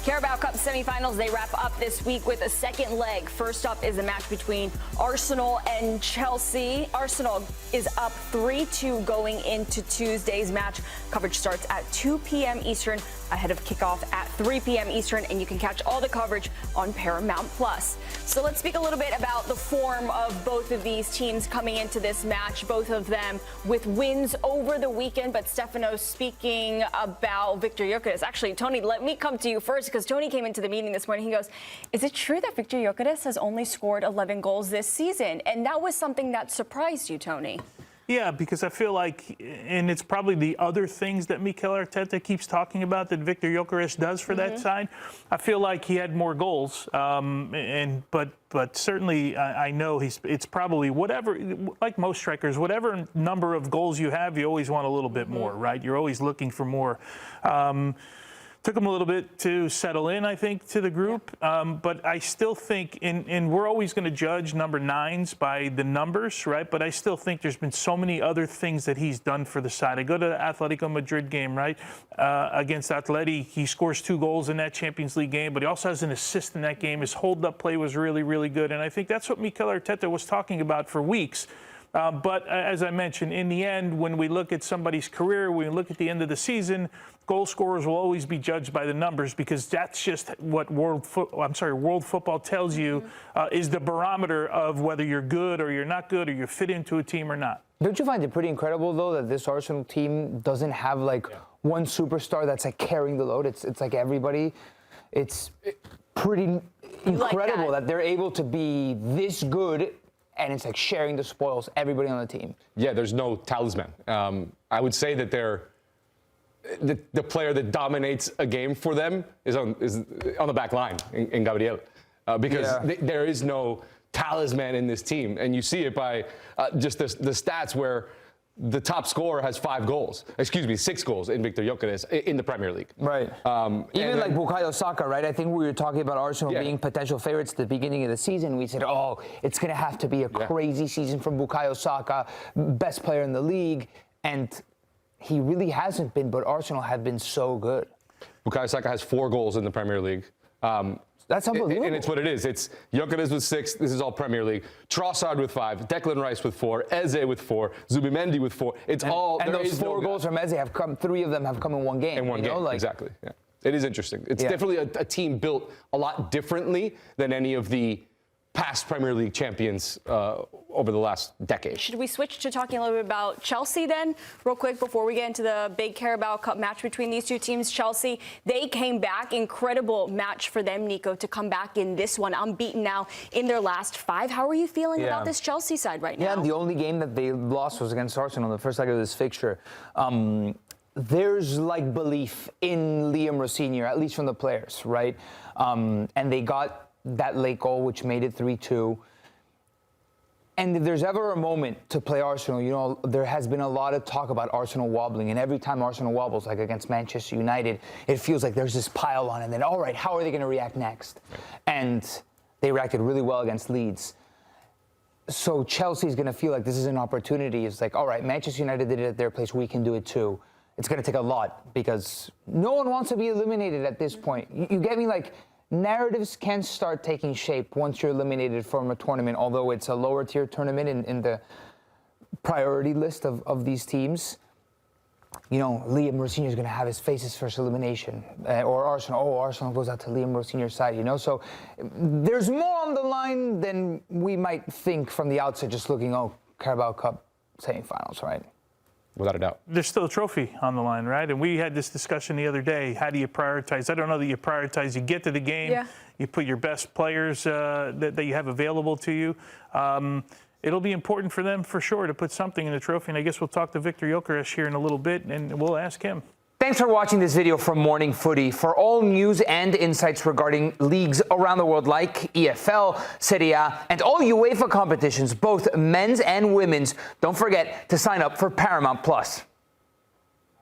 Carabao Cup semifinals, they wrap up this week with a second leg. First up is a match between Arsenal and Chelsea. Arsenal is up 3-2 going into Tuesday's match. Coverage starts at 2 p.m. Eastern ahead of kickoff at 3 p.m. Eastern, and you can catch all the coverage on Paramount+. So let's speak a little bit about the form of both of these teams coming into this match, both of them with wins over the weekend. But Stefano, speaking about Viktor Gyökeres, actually, Tony, let me come to you first, because Tony came into the meeting this morning. He goes, is it true that Viktor Gyökeres has only scored 11 goals this season? And that was something that surprised you, Tony. Yeah, because I feel like, and it's probably the other things that Mikel Arteta keeps talking about that Viktor Gyökeres does for that side. I feel like he had more goals, but certainly I know it's probably whatever, like most strikers, whatever number of goals you have, you always want a little bit more, right? You're always looking for more. Took him a little bit to settle in, I think, to the group. But I still think, and we're always going to judge number 9s by the numbers, right? But I still think there's been so many other things that he's done for the side. I go to the Atletico Madrid game, right? Against Atleti, he scores 2 goals in that Champions League game, but he also has an assist in that game. His hold-up play was really, really good. And I think that's what Mikel Arteta was talking about for weeks. But as I mentioned, in the end, when we look at somebody's career, when we look at the end of the season, goal scorers will always be judged by the numbers, because that's just what world football tells you is the barometer of whether you're good or you're not good, or you fit into a team or not. Don't you find it pretty incredible, though, that this Arsenal team doesn't have like one superstar that's like carrying the load? It's like everybody. It's pretty incredible that they're able to be this good. And it's like sharing the spoils, everybody on the team. Yeah, there's no talisman. I would say that they're the player that dominates a game for them is on the back line in Gabriel, because there is no talisman in this team, and you see it by just the stats where the top scorer has 6 goals in Viktor Gyökeres in the Premier League. Right. Even like Bukayo Saka, right? I think we were talking about Arsenal being potential favorites at the beginning of the season. We said, oh, it's going to have to be a crazy season from Bukayo Saka, best player in the league. And he really hasn't been, but Arsenal have been so good. Bukayo Saka has 4 goals in the Premier League. That's unbelievable. And it's what it is. It's Gyökeres with 6. This is all Premier League. Trossard with 5. Declan Rice with 4. Eze with 4. Zubimendi with 4. It's all. And those 4 goals from Eze have come. 3 of them have come in one game. In one game, exactly. Yeah. It is interesting. It's definitely a team built a lot differently than any of the past Premier League champions over the last decade. Should we switch to talking a little bit about Chelsea then, real quick, before we get into the big Carabao Cup match between these two teams? Chelsea, they came back. Incredible match for them, Nico, to come back in this one. Unbeaten now in their last 5. How are you feeling about this Chelsea side right now? Yeah, the only game that they lost was against Arsenal in the first leg of this fixture. There's like belief in Liam Rosenior, at least from the players, right? And they got that late goal, which made it 3-2. And if there's ever a moment to play Arsenal, you know, there has been a lot of talk about Arsenal wobbling. And every time Arsenal wobbles, like against Manchester United, it feels like there's this pile on. And then, all right, how are they going to react next? And they reacted really well against Leeds. So Chelsea's going to feel like this is an opportunity. It's like, all right, Manchester United did it at their place. We can do it too. It's going to take a lot, because no one wants to be eliminated at this point. You get me? Like, narratives can start taking shape once you're eliminated from a tournament, although it's a lower tier tournament in the priority list of these teams. You know, Liam Rosenior is going to have his first elimination, or Arsenal goes out to Liam Rosenior's side, you know? So there's more on the line than we might think from the outset, just looking, Carabao Cup semifinals, right? Without a doubt. There's still a trophy on the line, right? And we had this discussion the other day. How do you prioritize? I don't know that you prioritize. You get to the game, you put your best players that you have available to you. It'll be important for them, for sure, to put something in the trophy. And I guess we'll talk to Viktor Gyökeres here in a little bit, and we'll ask him. Thanks for watching this video from Morning Footy. For all news and insights regarding leagues around the world like EFL, Serie, and all UEFA competitions, both men's and women's, don't forget to sign up for Paramount+.